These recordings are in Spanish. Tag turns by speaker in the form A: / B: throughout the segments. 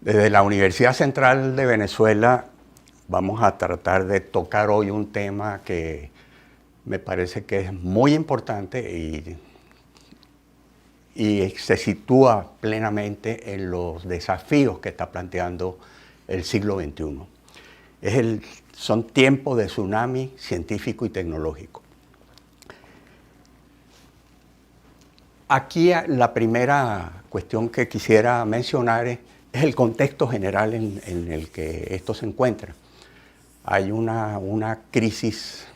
A: Desde la Universidad Central de Venezuela vamos a tratar de tocar hoy un tema que me parece que es muy importante y se sitúa plenamente en los desafíos que está planteando el siglo XXI. Son tiempos de tsunami científico y tecnológico. Aquí la primera cuestión que quisiera mencionar es el contexto general en el que esto se encuentra. Hay una crisis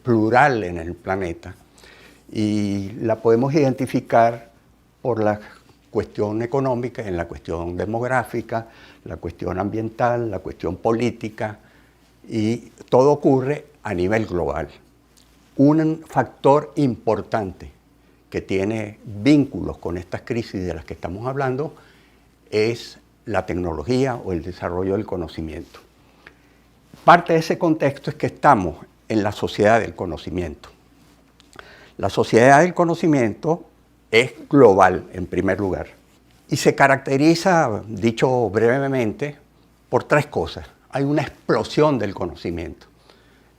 A: plural en el planeta y la podemos identificar por la cuestión económica, en la cuestión demográfica, la cuestión ambiental, la cuestión política, y todo ocurre a nivel global. Un factor importante que tiene vínculos con estas crisis de las que estamos hablando es la tecnología o el desarrollo del conocimiento. Parte de ese contexto es que estamos en la sociedad del conocimiento. La sociedad del conocimiento es global, en primer lugar, y se caracteriza, dicho brevemente, por tres cosas. Hay una explosión del conocimiento.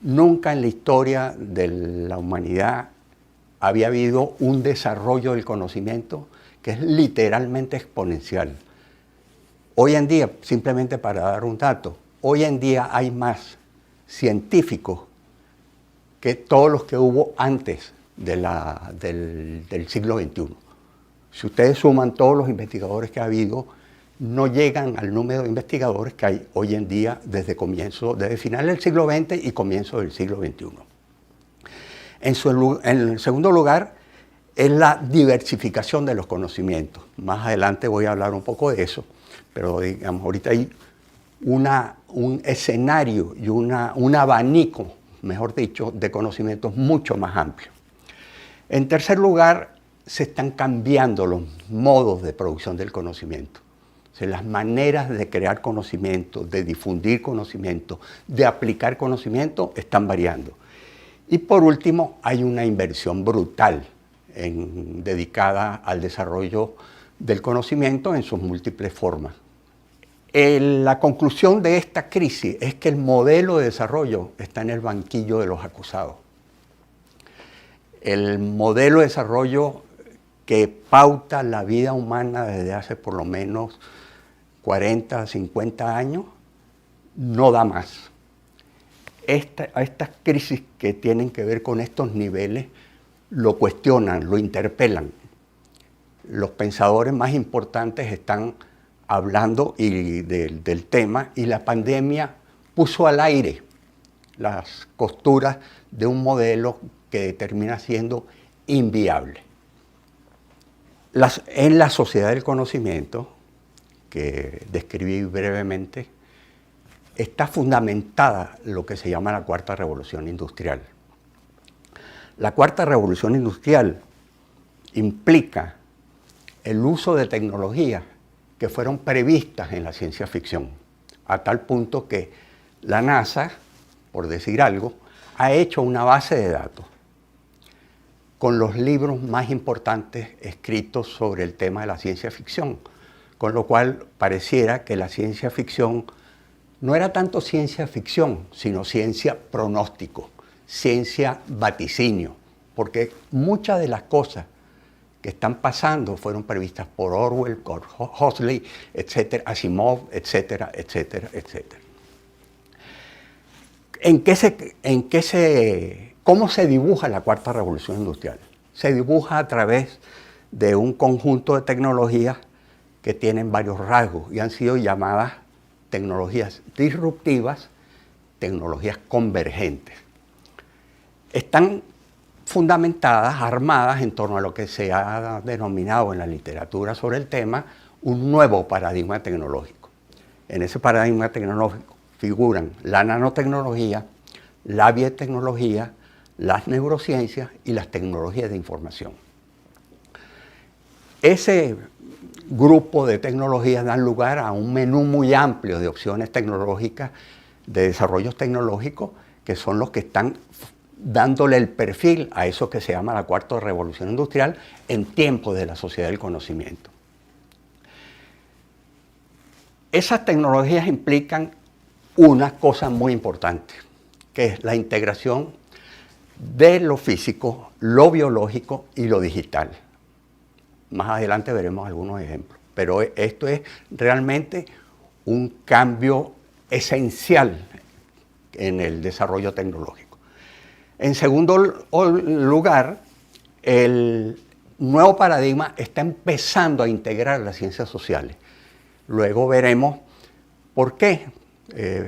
A: Nunca en la historia de la humanidad había habido un desarrollo del conocimiento que es literalmente exponencial. Hoy en día, simplemente para dar un dato, hoy en día hay más científicos que todos los que hubo antes del siglo XXI. Si ustedes suman todos los investigadores que ha habido, no llegan al número de investigadores que hay hoy en día desde final del siglo XX y comienzo del siglo XXI. En el segundo lugar, es la diversificación de los conocimientos. Más adelante voy a hablar un poco de eso, pero digamos, ahorita hay un escenario y un abanico, mejor dicho, de conocimientos mucho más amplio. En tercer lugar, se están cambiando los modos de producción del conocimiento. O sea, las maneras de crear conocimiento, de difundir conocimiento, de aplicar conocimiento están variando. Y por último, hay una inversión brutal dedicada al desarrollo del conocimiento en sus múltiples formas. La conclusión de esta crisis es que el modelo de desarrollo está en el banquillo de los acusados. El modelo de desarrollo que pauta la vida humana desde hace por lo menos 40, 50 años, no da más. Estas crisis que tienen que ver con estos niveles lo cuestionan, lo interpelan. Los pensadores más importantes están hablando del tema, y la pandemia puso al aire las costuras de un modelo que termina siendo inviable. En la sociedad del conocimiento, que describí brevemente, está fundamentada lo que se llama la Cuarta Revolución Industrial. La Cuarta Revolución Industrial implica el uso de tecnologías que fueron previstas en la ciencia ficción, a tal punto que la NASA, por decir algo, ha hecho una base de datos con los libros más importantes escritos sobre el tema de la ciencia ficción, con lo cual pareciera que la ciencia ficción no era tanto ciencia ficción, sino ciencia pronóstico, ciencia vaticinio, porque muchas de las cosas que están pasando fueron previstas por Orwell, por Huxley, etcétera, Asimov, etcétera, etcétera, etcétera. ¿Cómo se dibuja la Cuarta Revolución Industrial? Se dibuja a través de un conjunto de tecnologías que tienen varios rasgos y han sido llamadas tecnologías disruptivas, tecnologías convergentes. Están fundamentadas, armadas en torno a lo que se ha denominado en la literatura sobre el tema un nuevo paradigma tecnológico. En ese paradigma tecnológico figuran la nanotecnología, la biotecnología, las neurociencias y las tecnologías de información. Ese grupo de tecnologías dan lugar a un menú muy amplio de opciones tecnológicas, de desarrollos tecnológicos, que son los que están dándole el perfil a eso que se llama la Cuarta Revolución Industrial en tiempos de la sociedad del conocimiento. Esas tecnologías implican una cosa muy importante, que es la integración de lo físico, lo biológico y lo digital. Más adelante veremos algunos ejemplos, pero esto es realmente un cambio esencial en el desarrollo tecnológico. En segundo lugar, el nuevo paradigma está empezando a integrar las ciencias sociales. Luego veremos por qué,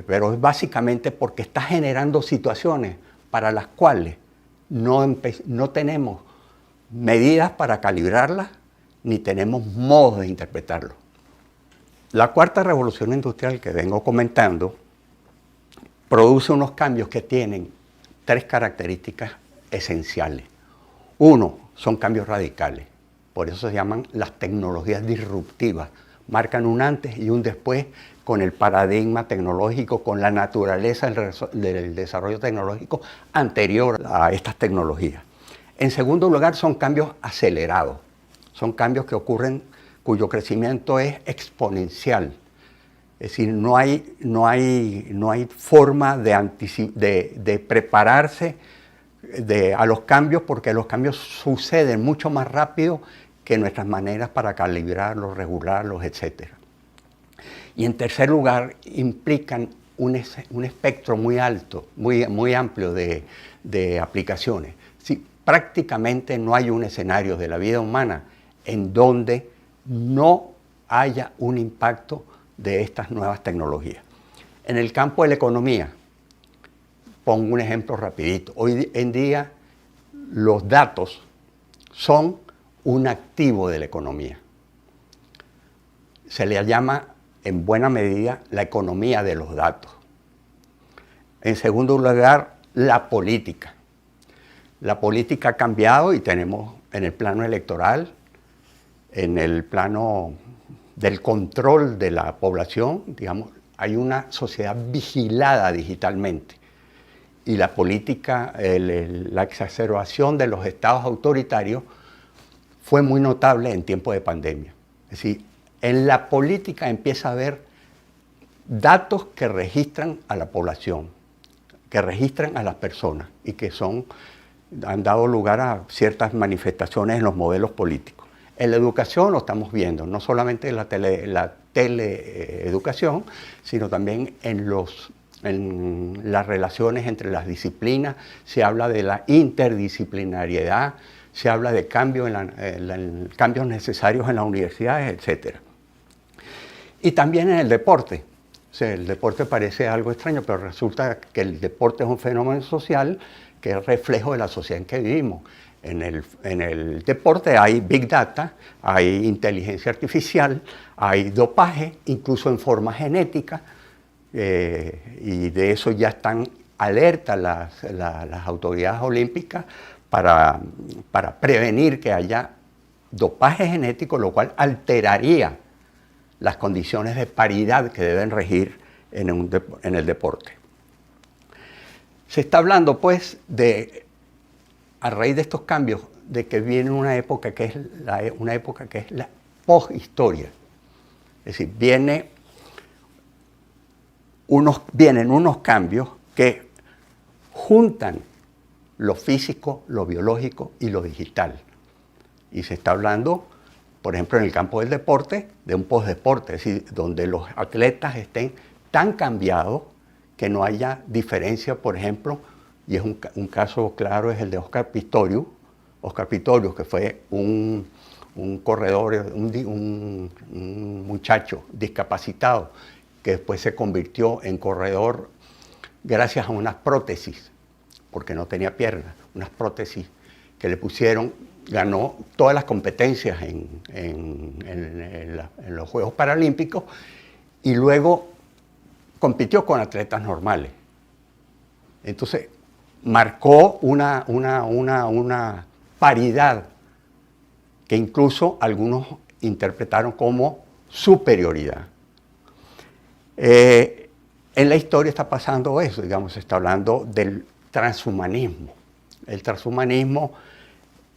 A: pero es básicamente porque está generando situaciones para las cuales no tenemos medidas para calibrarlas, ni tenemos modos de interpretarlo. La cuarta revolución industrial que vengo comentando produce unos cambios que tienen tres características esenciales. Uno, son cambios radicales, por eso se llaman las tecnologías disruptivas. Marcan un antes y un después con el paradigma tecnológico, con la naturaleza del desarrollo tecnológico anterior a estas tecnologías. En segundo lugar, son cambios acelerados, son cambios que ocurren cuyo crecimiento es exponencial. Es decir, no hay forma de prepararse a los cambios, porque los cambios suceden mucho más rápido que nuestras maneras para calibrarlos, regularlos, etc. Y en tercer lugar, implican un espectro muy alto, muy amplio de aplicaciones. Sí, prácticamente no hay un escenario de la vida humana en donde no haya un impacto de estas nuevas tecnologías. En el campo de la economía, pongo un ejemplo rapidito. Hoy en día los datos son un activo de la economía. Se le llama en buena medida la economía de los datos. En segundo lugar, la política. La política ha cambiado y tenemos en el plano electoral, en el plano del control de la población, digamos, hay una sociedad vigilada digitalmente. Y la política, la exacerbación de los estados autoritarios fue muy notable en tiempos de pandemia. Es decir, en la política empieza a haber datos que registran a la población, que registran a las personas y que han dado lugar a ciertas manifestaciones en los modelos políticos. En la educación lo estamos viendo, no solamente en la teleeducación, sino también en las relaciones entre las disciplinas. Se habla de la interdisciplinariedad, se habla de cambios necesarios en las universidades, etc. Y también en el deporte. O sea, el deporte parece algo extraño, pero resulta que el deporte es un fenómeno social que es reflejo de la sociedad en que vivimos. En el deporte hay Big Data, hay inteligencia artificial, hay dopaje, incluso en forma genética, y de eso ya están alertas las autoridades olímpicas para prevenir que haya dopaje genético, lo cual alteraría las condiciones de paridad que deben regir en el deporte. Se está hablando, pues, a raíz de estos cambios, de que viene una época que es la poshistoria. Es decir, vienen unos cambios que juntan lo físico, lo biológico y lo digital. Y se está hablando, por ejemplo, en el campo del deporte, de un posdeporte, es decir, donde los atletas estén tan cambiados que no haya diferencia, por ejemplo, y es un caso claro, es el de Oscar Pistorius. Oscar Pistorius, que fue un corredor, un muchacho discapacitado, que después se convirtió en corredor gracias a unas prótesis, porque no tenía piernas, unas prótesis que le pusieron, ganó todas las competencias en los Juegos Paralímpicos y luego compitió con atletas normales. Entonces, marcó una paridad que incluso algunos interpretaron como superioridad. En la historia está pasando eso, digamos, se está hablando del transhumanismo. El transhumanismo,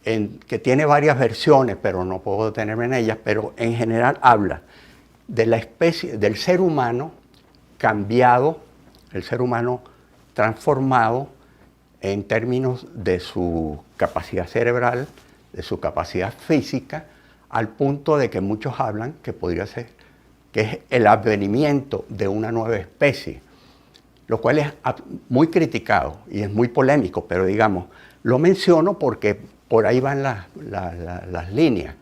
A: que tiene varias versiones, pero no puedo detenerme en ellas, pero en general habla de la especie, del ser humano cambiado, el ser humano transformado en términos de su capacidad cerebral, de su capacidad física, al punto de que muchos hablan que podría ser que es el advenimiento de una nueva especie, lo cual es muy criticado y es muy polémico, pero digamos, lo menciono porque por ahí van las líneas.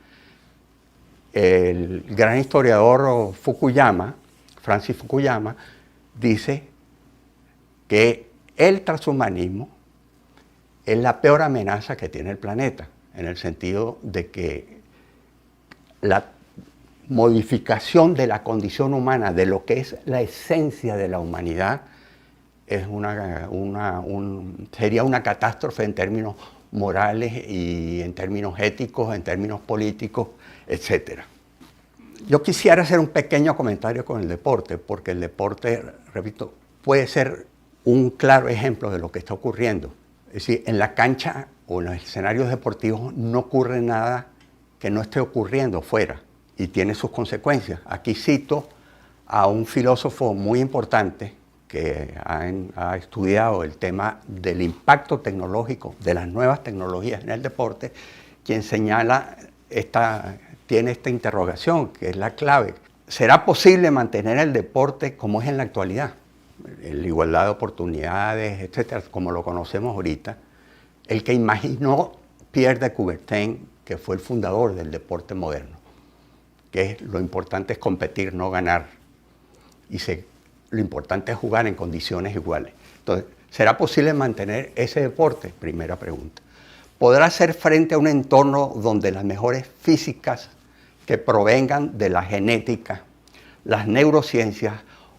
A: El gran historiador Fukuyama, Francis Fukuyama, dice que el transhumanismo es la peor amenaza que tiene el planeta, en el sentido de que la modificación de la condición humana, de lo que es la esencia de la humanidad, es sería una catástrofe en términos morales y en términos éticos, en términos políticos, etc. Yo quisiera hacer un pequeño comentario con el deporte, porque el deporte, repito, puede ser un claro ejemplo de lo que está ocurriendo. Es decir, en la cancha o en los escenarios deportivos no ocurre nada que no esté ocurriendo fuera y tiene sus consecuencias. Aquí cito a un filósofo muy importante que ha estudiado el tema del impacto tecnológico, de las nuevas tecnologías en el deporte, quien señala, tiene esta interrogación, que es la clave. ¿Será posible mantener el deporte como es en la actualidad? La igualdad de oportunidades, etcétera, como lo conocemos ahorita. El que imaginó Pierre de Coubertin, que fue el fundador del deporte moderno, que lo importante es competir, no ganar. Lo importante es jugar en condiciones iguales. Entonces, ¿será posible mantener ese deporte? Primera pregunta. ¿Podrá hacer frente a un entorno donde las mejores físicas que provengan de la genética, las neurociencias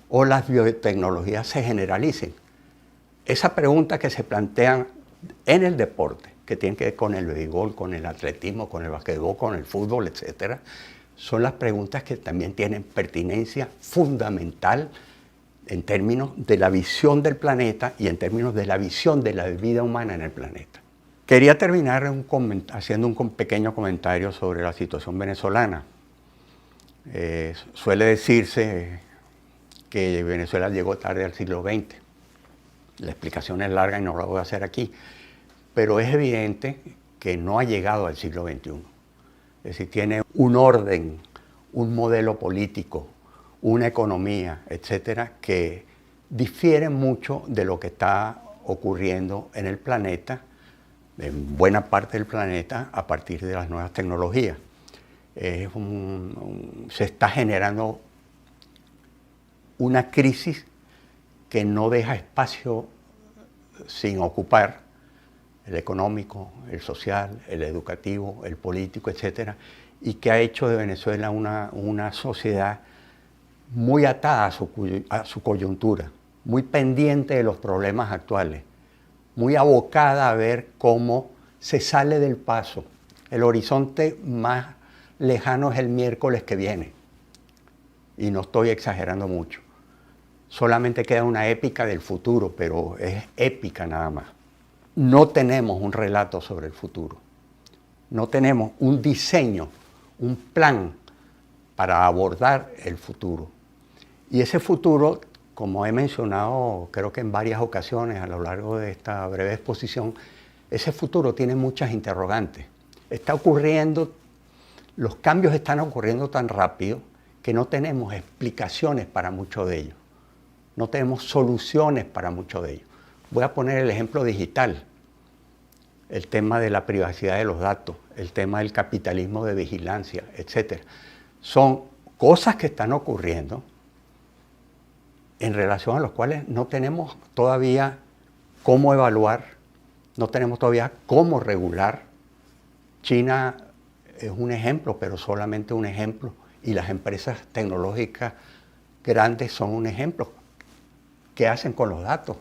A: o las biotecnologías se generalicen? Esa pregunta que se plantean en el deporte, que tienen que ver con el béisbol, con el atletismo, con el basquetbol, con el fútbol, etcétera, son las preguntas que también tienen pertinencia fundamental en términos de la visión del planeta y en términos de la visión de la vida humana en el planeta. Quería terminar haciendo un pequeño comentario sobre la situación venezolana. Suele decirse que Venezuela llegó tarde al siglo XX. La explicación es larga y no la voy a hacer aquí, pero es evidente que no ha llegado al siglo XXI. Es decir, tiene un orden, un modelo político, una economía, etcétera, que difiere mucho de lo que está ocurriendo en el planeta, en buena parte del planeta, a partir de las nuevas tecnologías. Se está generando una crisis que no deja espacio sin ocupar, el económico, el social, el educativo, el político, etcétera, y que ha hecho de Venezuela una sociedad muy atada a su coyuntura, muy pendiente de los problemas actuales, muy abocada a ver cómo se sale del paso. El horizonte más lejano es el miércoles que viene, y no estoy exagerando mucho. Solamente queda una épica del futuro, pero es épica nada más. No tenemos un relato sobre el futuro, no tenemos un diseño, un plan para abordar el futuro. Y ese futuro, como he mencionado creo que en varias ocasiones a lo largo de esta breve exposición, ese futuro tiene muchas interrogantes. Los cambios están ocurriendo tan rápido que no tenemos explicaciones para muchos de ellos. No tenemos soluciones para muchos de ellos. Voy a poner el ejemplo digital, el tema de la privacidad de los datos, el tema del capitalismo de vigilancia, etc. Son cosas que están ocurriendo en relación a los cuales no tenemos todavía cómo evaluar, no tenemos todavía cómo regular. China es un ejemplo, pero solamente un ejemplo, y las empresas tecnológicas grandes son un ejemplo. ¿Qué hacen con los datos?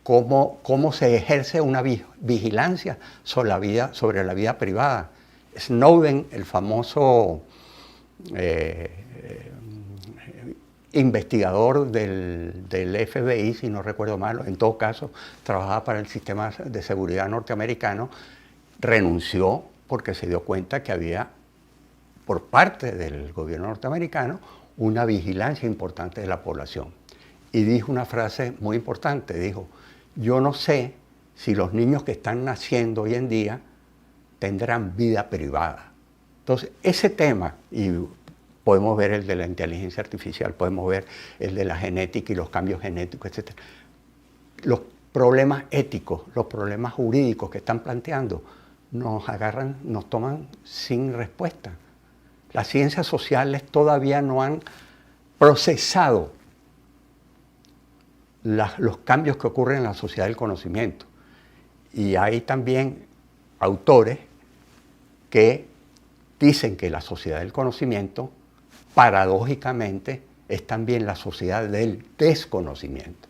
A: ¿Cómo se ejerce una vigilancia sobre la vida privada? Snowden, el famoso investigador del FBI, si no recuerdo mal, en todo caso, trabajaba para el sistema de seguridad norteamericano, renunció porque se dio cuenta que había por parte del gobierno norteamericano una vigilancia importante de la población. Y dijo una frase muy importante, dijo, yo no sé si los niños que están naciendo hoy en día tendrán vida privada. Entonces, ese tema, y podemos ver el de la inteligencia artificial, podemos ver el de la genética y los cambios genéticos, etc. Los problemas éticos, los problemas jurídicos que están planteando, nos agarran, nos toman sin respuesta. Las ciencias sociales todavía no han procesado los cambios que ocurren en la sociedad del conocimiento. Y hay también autores que dicen que la sociedad del conocimiento, paradójicamente, es también la sociedad del desconocimiento.